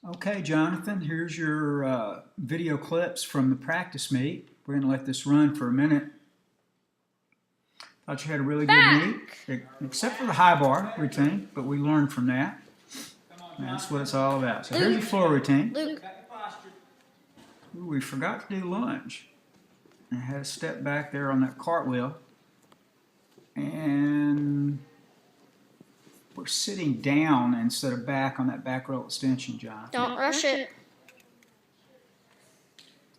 Okay, Jonathan, here's your video clips from the practice meet. We're going to let this run for a minute. Thought you had a really good meet, except for the high bar routine, but we learned from that. And that's what it's all about. So here's your floor routine. Ooh, we forgot to do lunge. I had a step back there on that cartwheel. And we're sitting down instead of back on that back roll extension, John. Don't rush it.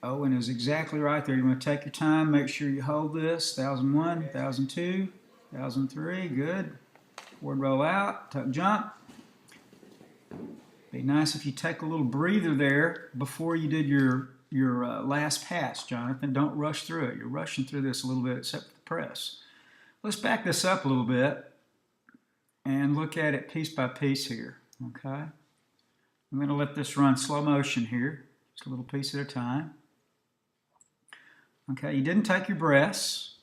Oh, and it was exactly right there. You want to take your time, make sure you hold this. 1001, 1002, 1003, good. Forward roll out, tuck jump. Be nice if you take a little breather there before you did your last pass, Jonathan. Don't rush through it. You're rushing through this a little bit, except for the press. Let's back this up a little bit and look at it piece by piece here, okay? I'm going to let this run slow motion here, just a little piece at a time. Okay, you didn't take your breaths,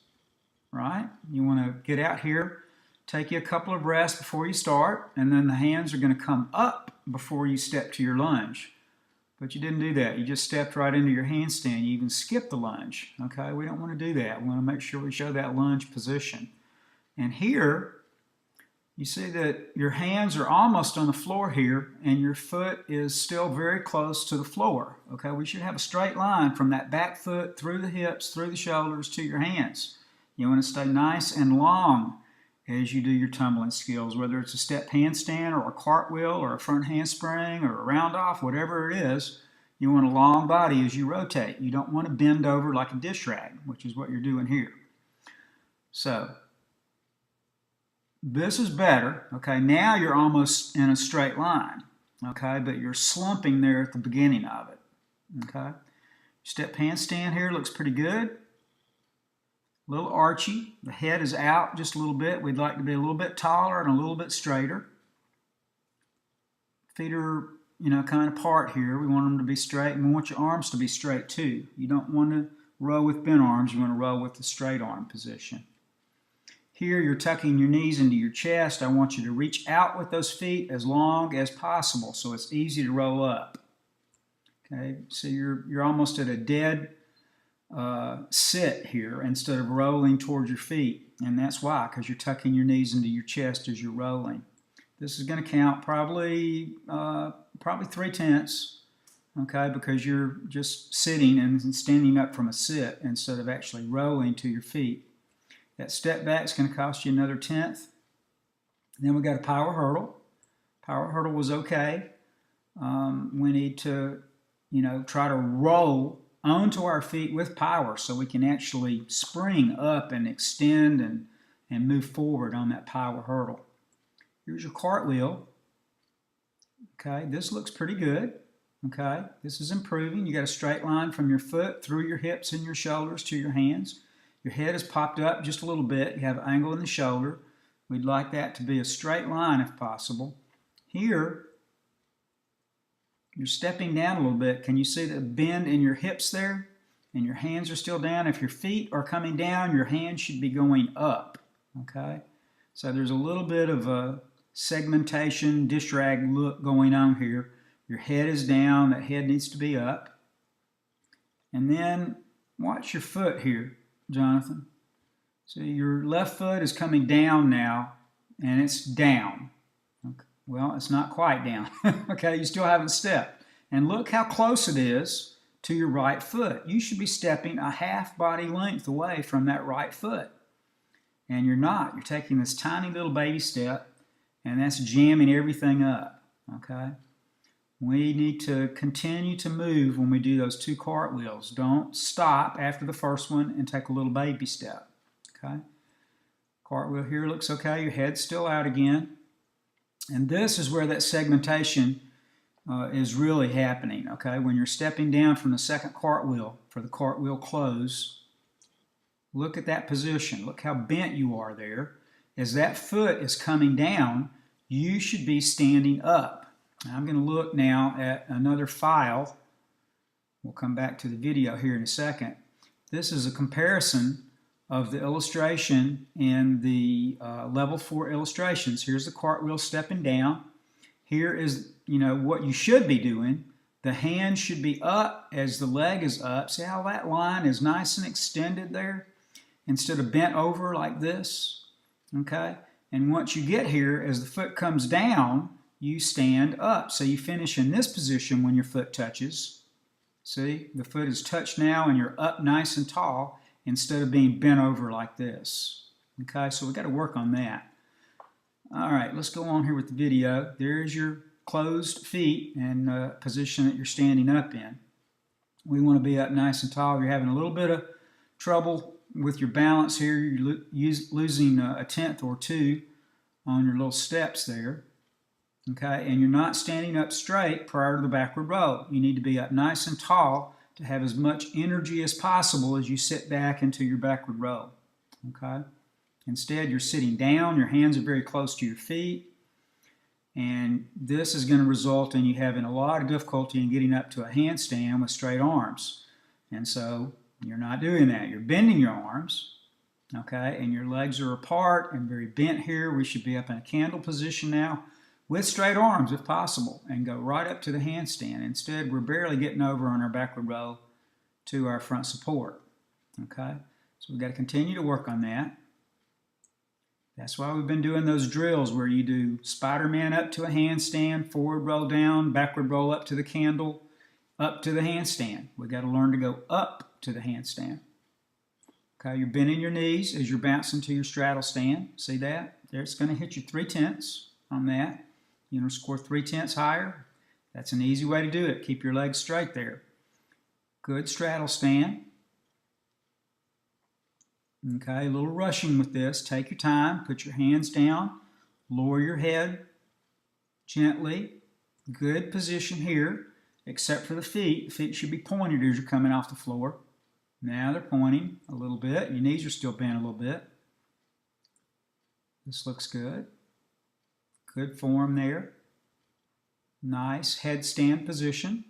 right? You want to get out here, take you a couple of breaths before you start, and then the hands are going to come up before you step to your lunge. But you didn't do that. You just stepped right into your handstand. You even skipped the lunge, okay? We don't want to do that. We want to make sure we show that lunge position. And here, you see that your hands are almost on the floor here, and your foot is still very close to the floor. Okay, we should have a straight line from that back foot through the hips, through the shoulders to your hands. You want to stay nice and long as you do your tumbling skills, whether it's a step handstand or a cartwheel or a front handspring or a round off, whatever it is. You want a long body as you rotate. You don't want to bend over like a dish rag, which is what you're doing here. So this is better, okay? Now you're almost in a straight line, okay? But you're slumping there at the beginning of it, okay? Step handstand here looks pretty good. A little archy. The head is out just a little bit. We'd like to be a little bit taller and a little bit straighter. Feet are, kind of apart here. We want them to be straight, and we want your arms to be straight too. You don't want to row with bent arms. You want to row with the straight arm position. Here you're tucking your knees into your chest. I want you to reach out with those feet as long as possible so it's easy to roll up. Okay, so you're almost at a dead sit here instead of rolling towards your feet, and that's why, because you're tucking your knees into your chest as you're rolling. This is going to count probably 3/10, okay, because you're just sitting and standing up from a sit instead of actually rolling to your feet. That step back is going to cost you another 1/10. Then we got a power hurdle. Power hurdle was okay. We need to, try to roll onto our feet with power so we can actually spring up and extend and move forward on that power hurdle. Here's your cartwheel. Okay, this looks pretty good. Okay, this is improving. You got a straight line from your foot through your hips and your shoulders to your hands. Your head is popped up just a little bit. You have an angle in the shoulder. We'd like that to be a straight line if possible. Here, you're stepping down a little bit. Can you see the bend in your hips there? And your hands are still down. If your feet are coming down, your hands should be going up. Okay? So there's a little bit of a segmentation, dish rag look going on here. Your head is down. That head needs to be up. And then watch your foot here, Jonathan. So your left foot is coming down now, and it's down. Okay. Well, it's not quite down. Okay, you still haven't stepped. And look how close it is to your right foot. You should be stepping a half body length away from that right foot. And you're not. You're taking this tiny little baby step, and that's jamming everything up. Okay? We need to continue to move when we do those 2 cartwheels. Don't stop after the first one and take a little baby step. Okay? Cartwheel here looks okay. Your head's still out again. And this is where that segmentation is really happening. Okay? When you're stepping down from the second cartwheel for the cartwheel close, look at that position. Look how bent you are there. As that foot is coming down, you should be standing up. I'm going to look now at another file. We'll come back to the video here in a second. This is a comparison of the illustration and the level 4 illustrations. Here's the cartwheel stepping down. here is, what you should be doing. The hand should be up as the leg is up. See how that line is nice and extended there instead of bent over like this, okay? And once you get here, as the foot comes down, you stand up. So you finish in this position when your foot touches. See, the foot is touched now and you're up nice and tall instead of being bent over like this. Okay, so we've got to work on that. All right, let's go on here with the video. There's your closed feet and position that you're standing up in. We want to be up nice and tall. If you're having a little bit of trouble with your balance here, you're losing a tenth or two on your little steps there. Okay, and you're not standing up straight prior to the backward roll. You need to be up nice and tall to have as much energy as possible as you sit back into your backward roll. Okay, instead you're sitting down, your hands are very close to your feet, and this is going to result in you having a lot of difficulty in getting up to a handstand with straight arms. And so you're not doing that. You're bending your arms, okay, and your legs are apart and very bent here. We should be up in a candle position now, with straight arms if possible, and go right up to the handstand. Instead, we're barely getting over on our backward roll to our front support. Okay, so we've got to continue to work on that. That's why we've been doing those drills where you do Spider-Man up to a handstand, forward roll down, backward roll up to the candle, up to the handstand. We've got to learn to go up to the handstand. Okay, you're bending your knees as you're bouncing to your straddle stand. See that? There, it's going to hit you 3/10 on that. You know, score 3/10 higher. That's an easy way to do it. Keep your legs straight there. Good straddle stand. Okay, a little rushing with this. Take your time. Put your hands down. Lower your head gently. Good position here, except for the feet. The feet should be pointed as you're coming off the floor. Now they're pointing a little bit. Your knees are still bent a little bit. This looks good. Good form there. Nice headstand position.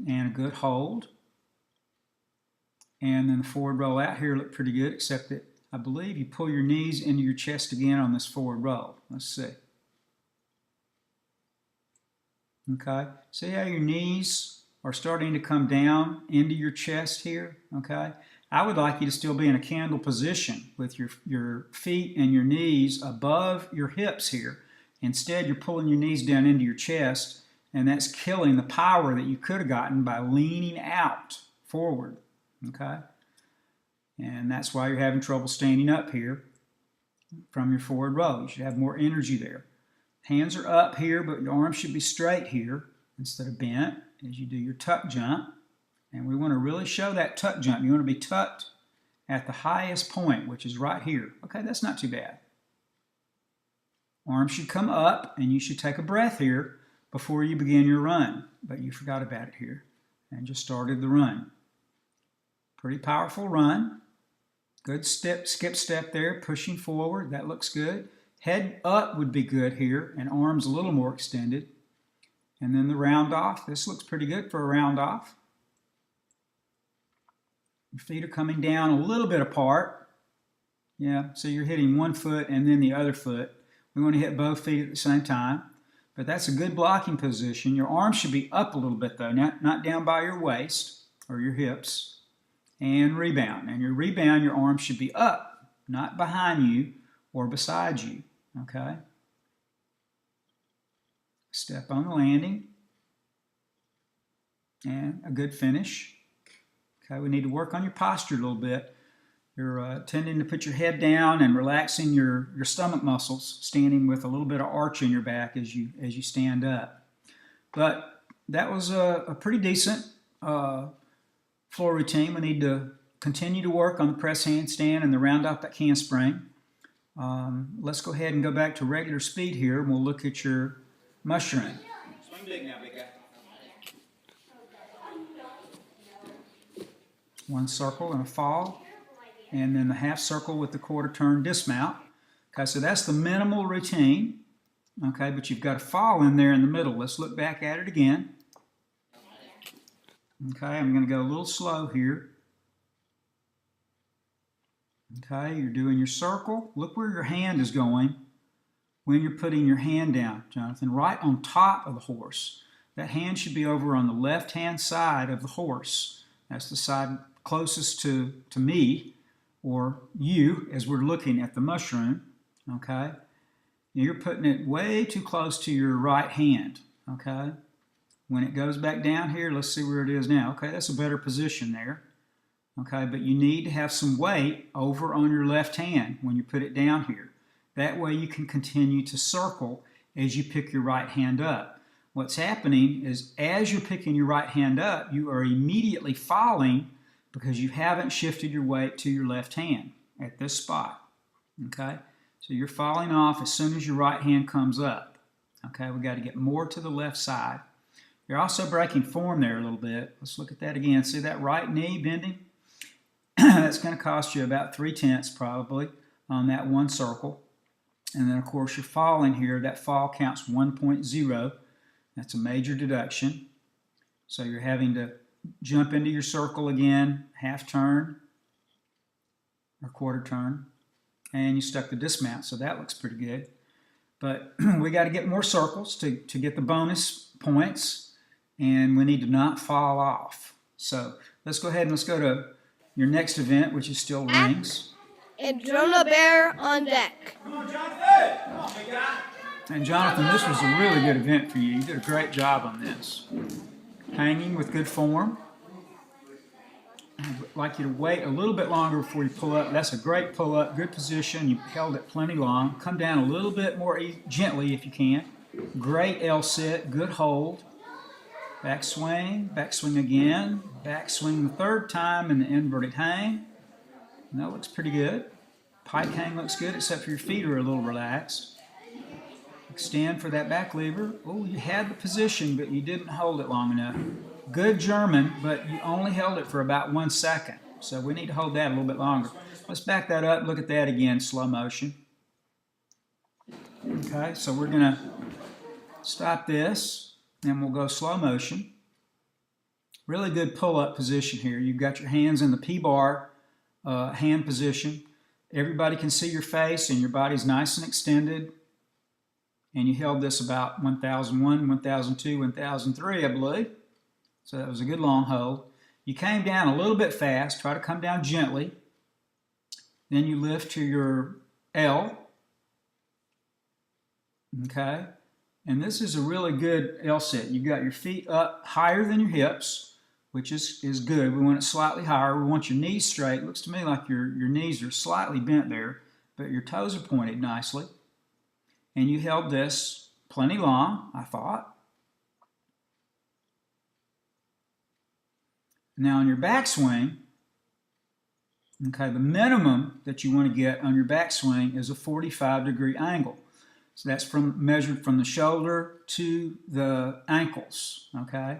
And a good hold. And then the forward roll out here looked pretty good, except that I believe you pull your knees into your chest again on this forward roll. Let's see. Okay. See how your knees are starting to come down into your chest here? Okay. I would like you to still be in a candle position with your feet and your knees above your hips here. Instead, you're pulling your knees down into your chest, and that's killing the power that you could have gotten by leaning out forward. Okay? And that's why you're having trouble standing up here from your forward roll. You should have more energy there. Hands are up here, but your arms should be straight here instead of bent as you do your tuck jump. And we want to really show that tuck jump. You want to be tucked at the highest point, which is right here. Okay, that's not too bad. Arms should come up, and you should take a breath here before you begin your run. But you forgot about it here and just started the run. Pretty powerful run. Good skip step there, pushing forward. That looks good. Head up would be good here, and arms a little more extended. And then the round off. This looks pretty good for a round off. Your feet are coming down a little bit apart. Yeah, so you're hitting one foot and then the other foot. We want to hit both feet at the same time. But that's a good blocking position. Your arms should be up a little bit though, not down by your waist or your hips. And rebound. And your rebound, your arms should be up, not behind you or beside you. Okay? Step on the landing. And a good finish. Okay, we need to work on your posture a little bit. You're tending to put your head down and relaxing your stomach muscles, standing with a little bit of arch in your back as you stand up. But that was a pretty decent floor routine. We need to continue to work on the press handstand and the round off back handspring. Let's go ahead and go back to regular speed here, and we'll look at your mushroom. Swing big now, big guy. One circle and a fall, and then the half circle with the quarter turn dismount. Okay, so that's the minimal routine. Okay, but you've got a fall in there in the middle. Let's look back at it again. Okay, I'm going to go a little slow here. Okay, you're doing your circle. Look where your hand is going when you're putting your hand down, Jonathan, right on top of the horse. That hand should be over on the left-hand side of the horse. That's the side closest to me or you as we're looking at the mushroom, okay? You're putting it way too close to your right hand, okay? When it goes back down here, let's see where it is now. Okay, that's a better position there. Okay, but you need to have some weight over on your left hand when you put it down here. That way you can continue to circle as you pick your right hand up. What's happening is as you're picking your right hand up, you are immediately falling because you haven't shifted your weight to your left hand at this spot. Okay, so you're falling off as soon as your right hand comes up. Okay, we got to get more to the left side. You're also breaking form there a little bit. Let's look at that again. See that right knee bending? That's going to cost you about 3/10 probably on that one circle. And then, of course, you're falling here. That fall counts 1.0. That's a major deduction. So you're having to jump into your circle again, half turn or quarter turn. And you stuck the dismount, so that looks pretty good. But we got to get more circles to get the bonus points. And we need to not fall off. So let's go ahead and let's go to your next event, which is still rings. And Jonah Bear on deck. Come on, Jonathan! Come on, big guy. And Jonathan, this was a really good event for you. You did a great job on this. Hanging with good form. I'd like you to wait a little bit longer before you pull up. That's a great pull up, good position. You held it plenty long. Come down a little bit more gently if you can. Great L sit, good hold. Back swing again, back swing the third time in the inverted hang. And that looks pretty good. Pike hang looks good, except for your feet are a little relaxed. Extend for that back lever. Oh, you had the position, but you didn't hold it long enough. Good German, but you only held it for about 1 second. So we need to hold that a little bit longer. Let's back that up, look at that again, slow motion. Okay, so we're going to stop this. And we'll go slow motion. Really good pull-up position here. You've got your hands in the P-bar hand position. Everybody can see your face and your body's nice and extended. And you held this about 1001, 1002, 1003, I believe. So that was a good long hold. You came down a little bit fast. Try to come down gently. Then you lift to your L. Okay. And this is a really good L sit. You've got your feet up higher than your hips, which is good. We want it slightly higher. We want your knees straight. It looks to me like your knees are slightly bent there, but your toes are pointed nicely. And you held this plenty long, I thought. Now on your backswing, okay, the minimum that you want to get on your backswing is a 45-degree angle. So that's measured from the shoulder to the ankles, okay?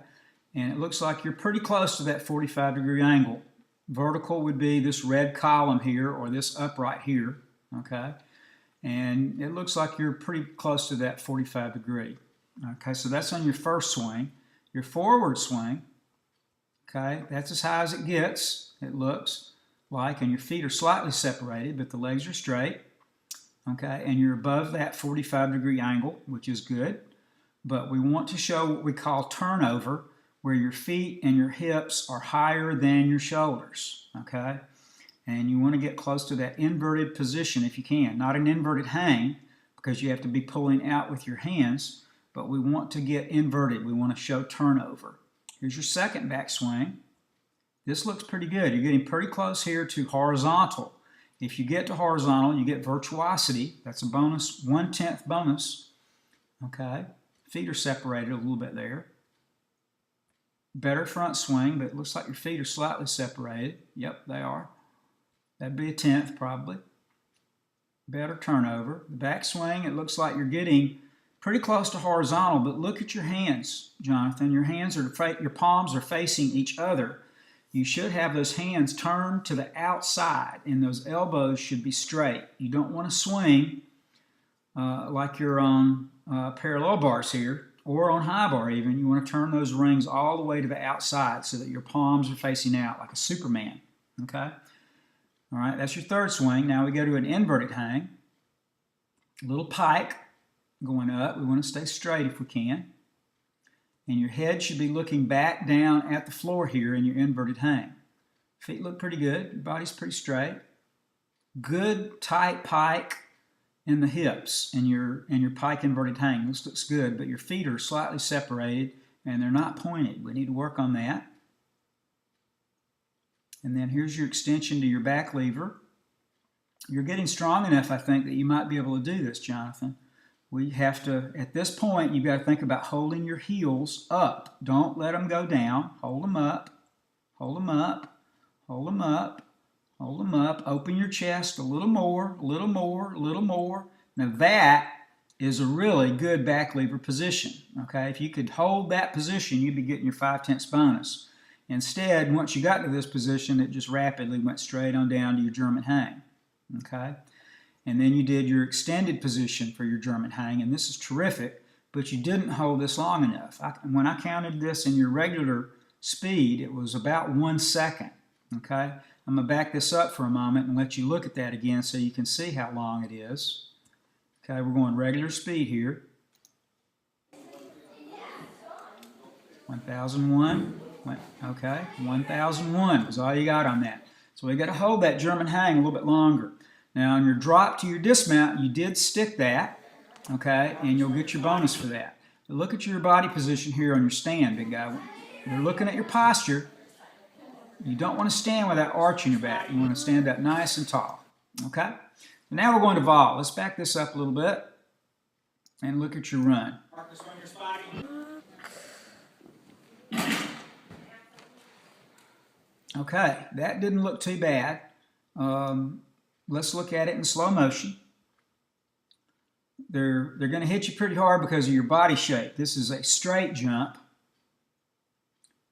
And it looks like you're pretty close to that 45-degree angle. Vertical would be this red column here or this upright here, okay? And it looks like you're pretty close to that 45-degree. Okay, so that's on your first swing. Your forward swing, okay, that's as high as it gets, it looks like, and your feet are slightly separated, but the legs are straight. Okay, and you're above that 45-degree angle, which is good. But we want to show what we call turnover, where your feet and your hips are higher than your shoulders. Okay, and you want to get close to that inverted position if you can. Not an inverted hang, because you have to be pulling out with your hands, but we want to get inverted. We want to show turnover. Here's your second backswing. This looks pretty good. You're getting pretty close here to horizontal. If you get to horizontal, you get virtuosity. That's a bonus, 1/10 bonus. Okay, feet are separated a little bit there. Better front swing, but it looks like your feet are slightly separated. Yep, they are. That'd be a 1/10 probably. Better turnover. The back swing, it looks like you're getting pretty close to horizontal, but look at your hands, Jonathan. Your hands are, your palms are facing each other. You should have those hands turned to the outside, and those elbows should be straight. You don't want to swing like you're on parallel bars here, or on high bar even. You want to turn those rings all the way to the outside so that your palms are facing out like a Superman. Okay? All right, that's your third swing. Now we go to an inverted hang. A little pike. going up. We want to stay straight if we can. And your head should be looking back down at the floor here in your inverted hang. Feet look pretty good. Your body's pretty straight. Good tight pike in the hips and your pike inverted hang. This looks good, but your feet are slightly separated and they're not pointed. We need to work on that. And then here's your extension to your back lever. You're getting strong enough, I think, that you might be able to do this, Jonathan. We have to, at this point, you've got to think about holding your heels up. Don't let them go down. Hold them up. Hold them up. Hold them up. Hold them up. Open your chest a little more, a little more, a little more. Now that is a really good back lever position. Okay, if you could hold that position, you'd be getting your 5/10 bonus. Instead, once you got to this position, it just rapidly went straight on down to your German hang. Okay, and then you did your extended position for your German hang, and this is terrific, but you didn't hold this long enough. When I counted this in your regular speed, it was about 1 second. Okay, I'm going to back this up for a moment and let you look at that again so you can see how long it is. Okay, we're going regular speed here. 1001. Okay, 1001 is all you got on that. So we got to hold that German hang a little bit longer. Now on your drop to your dismount, you did stick that, okay, and you'll get your bonus for that. But look at your body position here on your stand, big guy. You're looking at your posture. You don't want to stand with that arch in your back. You want to stand up nice and tall, okay? Now we're going to vault. Let's back this up a little bit and look at your run. Okay, that didn't look too bad. Let's look at it in slow motion. They're going to hit you pretty hard because of your body shape. This is a straight jump,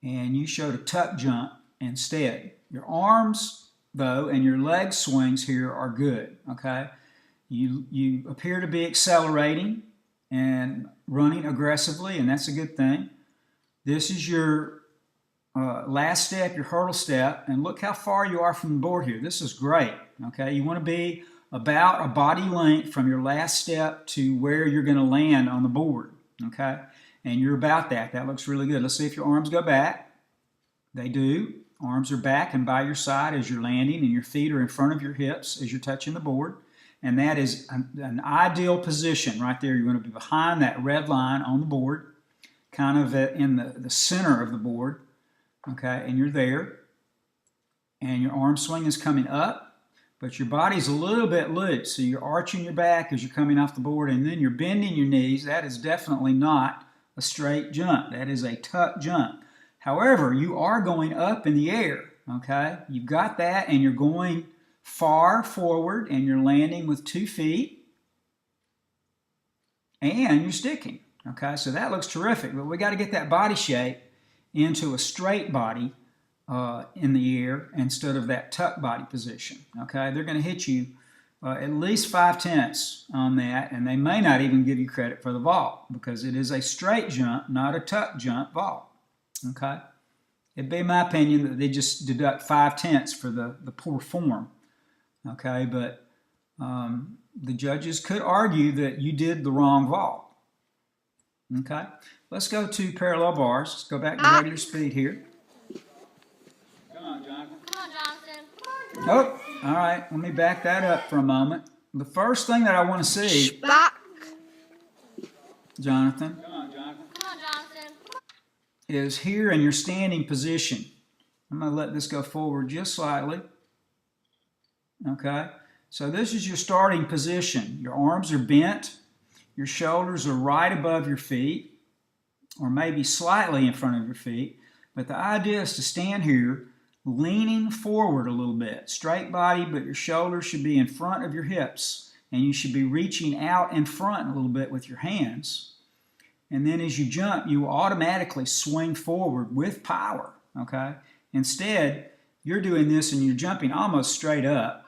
and you showed a tuck jump instead. Your arms, though, and your leg swings here are good. Okay, you appear to be accelerating and running aggressively, and that's a good thing. This is your last step, your hurdle step, and look how far you are from the board here. This is great. Okay, you want to be about a body length from your last step to where you're going to land on the board. Okay, and you're about that. That looks really good. Let's see if your arms go back. They do. Arms are back and by your side as you're landing, and your feet are in front of your hips as you're touching the board. And that is an ideal position right there. You're going to be behind that red line on the board, kind of in the center of the board. Okay, and you're there, and your arm swing is coming up, but your body's a little bit loose, so you're arching your back as you're coming off the board, and then you're bending your knees. That is definitely not a straight jump. That is a tuck jump. However, you are going up in the air, okay? You've got that, and you're going far forward, and you're landing with 2 feet, and you're sticking, okay? So that looks terrific, but we got to get that body shape into a straight body in the air instead of that tuck body position. Okay, they're going to hit you at least 5/10 on that, and they may not even give you credit for the vault because it is a straight jump, not a tuck jump vault. Okay, it'd be my opinion that they just deduct 5/10 for the poor form. Okay, but the judges could argue that you did the wrong vault. Okay, let's go to parallel bars. Let's go back to regular speed here. Come on, Jonathan. Come on, Jonathan. Oh, all right. Let me back that up for a moment. The first thing that I want to see, Back. Jonathan. Come on, Jonathan. Is here in your standing position. I'm going to let this go forward just slightly. Okay, so this is your starting position. Your arms are bent. Your shoulders are right above your feet, or maybe slightly in front of your feet. But the idea is to stand here, leaning forward a little bit. Straight body, but your shoulders should be in front of your hips. And you should be reaching out in front a little bit with your hands. And then as you jump, you will automatically swing forward with power. Okay? Instead, you're doing this and you're jumping almost straight up.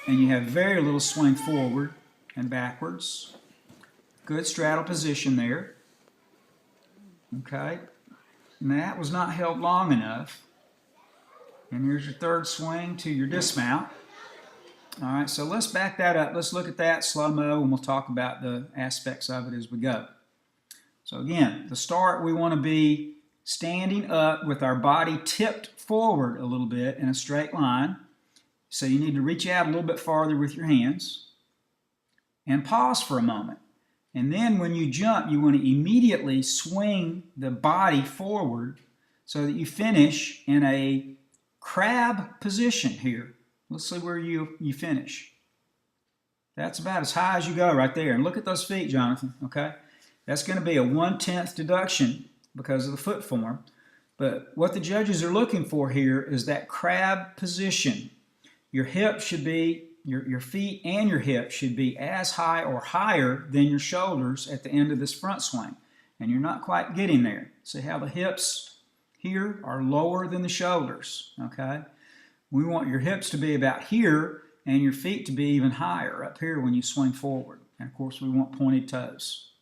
And you have very little swing forward and backwards. Good straddle position there. Okay, and that was not held long enough. And here's your third swing to your dismount. All right, so let's back that up. Let's look at that slow-mo, and we'll talk about the aspects of it as we go. So again, to start, we want to be standing up with our body tipped forward a little bit in a straight line. So you need to reach out a little bit farther with your hands and pause for a moment. And then when you jump, you want to immediately swing the body forward so that you finish in a crab position here. Let's see where you finish. That's about as high as you go right there. And look at those feet, Jonathan, okay? That's going to be a 1/10 deduction because of the foot form. But what the judges are looking for here is that crab position. Your hip should be, your feet and your hips should be as high or higher than your shoulders at the end of this front swing. And you're not quite getting there. See how the hips here are lower than the shoulders, okay? We want your hips to be about here and your feet to be even higher up here when you swing forward. And of course we want pointed toes.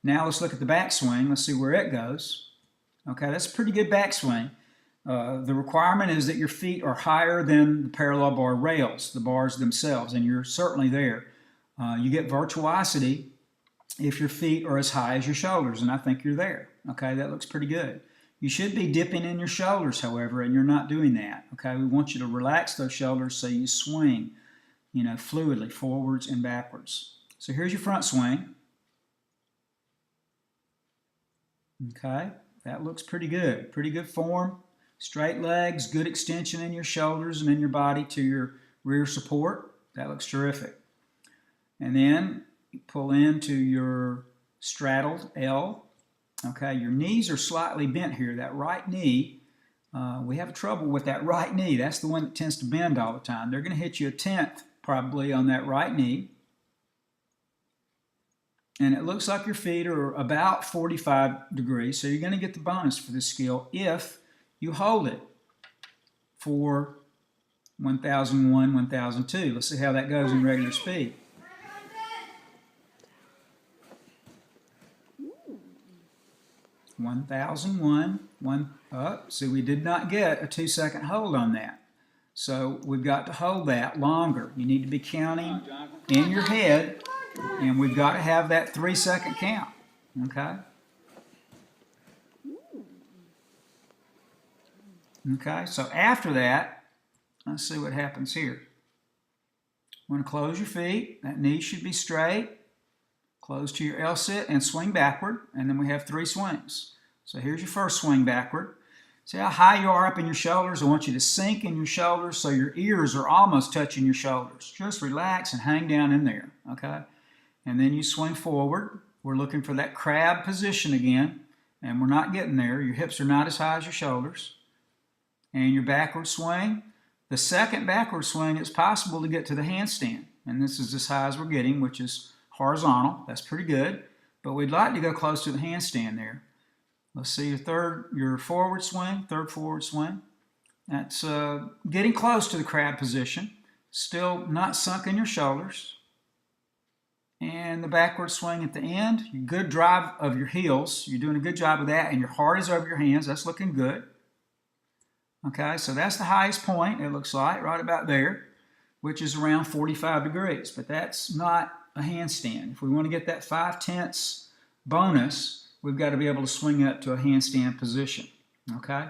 Now let's look at the backswing. Let's see where it goes. Okay, that's a pretty good backswing. The requirement is that your feet are higher than the parallel bar rails, the bars themselves, and you're certainly there. You get virtuosity if your feet are as high as your shoulders, and I think you're there. Okay, that looks pretty good. You should be dipping in your shoulders, however, and you're not doing that. Okay, we want you to relax those shoulders so you swing, fluidly forwards and backwards. So here's your front swing. Okay, that looks pretty good. Pretty good form. Straight legs, good extension in your shoulders and in your body to your rear support. That looks terrific. And then you pull into your straddled L. Okay, your knees are slightly bent here. That right knee, we have trouble with that right knee. That's the one that tends to bend all the time. They're going to hit you a 1/10 probably on that right knee. And it looks like your feet are about 45 degrees, so you're going to get the bonus for this skill if you hold it for 1001, 1002. Let's see how that goes in regular speed. – 1001, so we did not get a 2-second hold on that. So we've got to hold that longer. You need to be counting in your head, and we've got to have that 3-second count, okay? Okay, so after that, let's see what happens here. You want to close your feet. That knee should be straight. Close to your L-sit and swing backward, and then we have 3 swings. So here's your first swing backward. See how high you are up in your shoulders? I want you to sink in your shoulders so your ears are almost touching your shoulders. Just relax and hang down in there, okay? And then you swing forward. We're looking for that crab position again, and we're not getting there. Your hips are not as high as your shoulders. And your backward swing. The second backward swing, it's possible to get to the handstand. And this is as high as we're getting, which is horizontal. That's pretty good. But we'd like to go close to the handstand there. Let's see your forward swing, third forward swing. That's getting close to the crab position. Still not sunk in your shoulders. And the backward swing at the end. Good drive of your heels. You're doing a good job of that. And your heart is over your hands. That's looking good. Okay, so that's the highest point, it looks like, right about there, which is around 45 degrees. But that's not a handstand. If we want to get that 5/10 bonus, we've got to be able to swing up to a handstand position. Okay,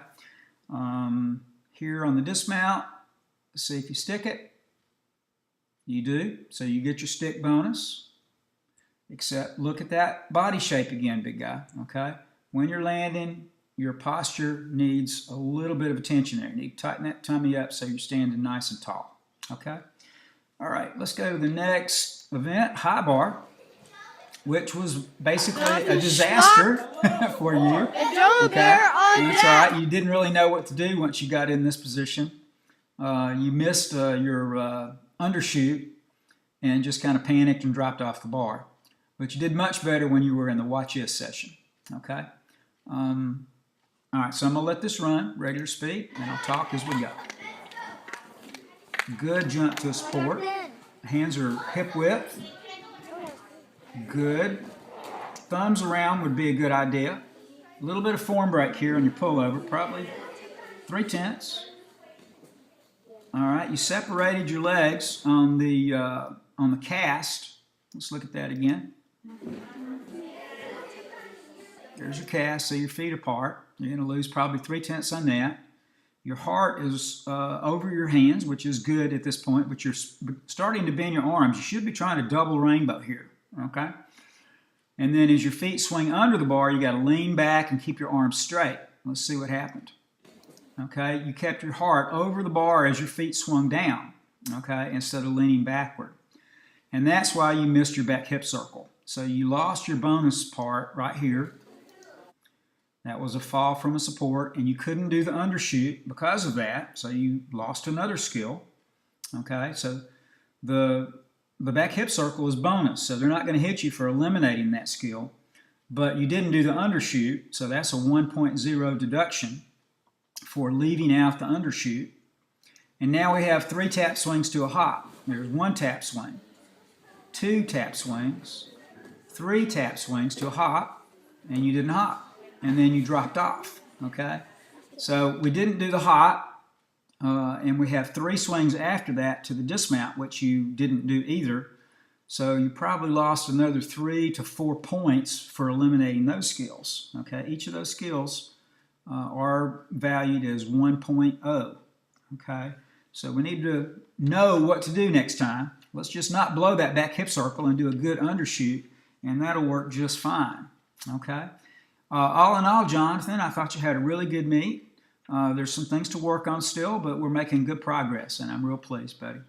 here on the dismount, let's see if you stick it. You do, so you get your stick bonus. Except look at that body shape again, big guy. Okay, when you're landing, your posture needs a little bit of attention there. You need to tighten that tummy up so you're standing nice and tall. Okay? All right, let's go to the next event, high bar, which was basically a disaster for you. Okay? That's all right. You didn't really know what to do once you got in this position. You missed your undershoot and just kind of panicked and dropped off the bar. But you did much better when you were in the watch this session. Okay? All right, so I'm going to let this run, regular speed, and I'll talk as we go. Good jump to a support. Hands are hip width. Good. Thumbs around would be a good idea. A little bit of form break here on your pullover, probably 3/10. All right, you separated your legs on the cast. Let's look at that again. There's your cast, so your feet apart. You're going to lose probably 3/10 on that. Your heart is over your hands, which is good at this point, but you're starting to bend your arms. You should be trying to double rainbow here, okay? And then as your feet swing under the bar, you got to lean back and keep your arms straight. Let's see what happened. Okay, you kept your heart over the bar as your feet swung down, okay, instead of leaning backward. And that's why you missed your back hip circle. So you lost your bonus part right here. That was a fall from a support, and you couldn't do the undershoot because of that, so you lost another skill. Okay, so the back hip circle is bonus, so they're not going to hit you for eliminating that skill, but you didn't do the undershoot, so that's a 1.0 deduction for leaving out the undershoot. And now we have 3 tap swings to a hop. There's 1 tap swing, 2 tap swings, 3 tap swings to a hop, and you didn't hop, and then you dropped off, okay? So we didn't do the hop, and we have 3 swings after that to the dismount, which you didn't do either. So you probably lost another 3 to 4 points for eliminating those skills, okay? Each of those skills are valued as 1.0, okay? So we need to know what to do next time. Let's just not blow that back hip circle and do a good undershoot, and that'll work just fine, okay? All in all, Jonathan, I thought you had a really good meet. There's some things to work on still, but we're making good progress, and I'm real pleased, buddy.